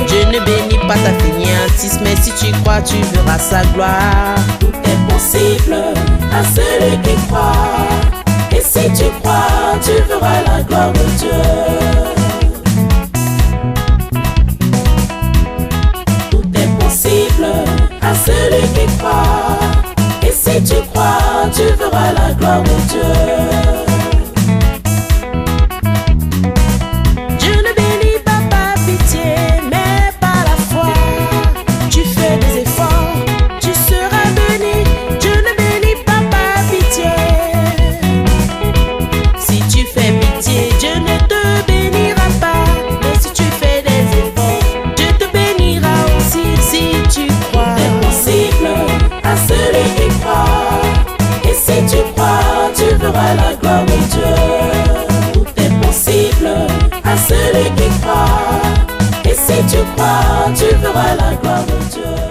Dieu ne bénit pas ta fainéantise, mais si tu crois, tu verras sa gloire. Tout est possible à celui qui croit. Et si tu crois, tu verras la gloire de Dieu. Tout est possible à celui qui croit. Et si tu crois, tu verras la gloire de Dieu. Tu fais des efforts, tu seras béni. Dieu ne bénit pas verras la gloire de Dieu. Tout est possible à celui qui croit. Et si tu crois, tu verras la gloire de Dieu.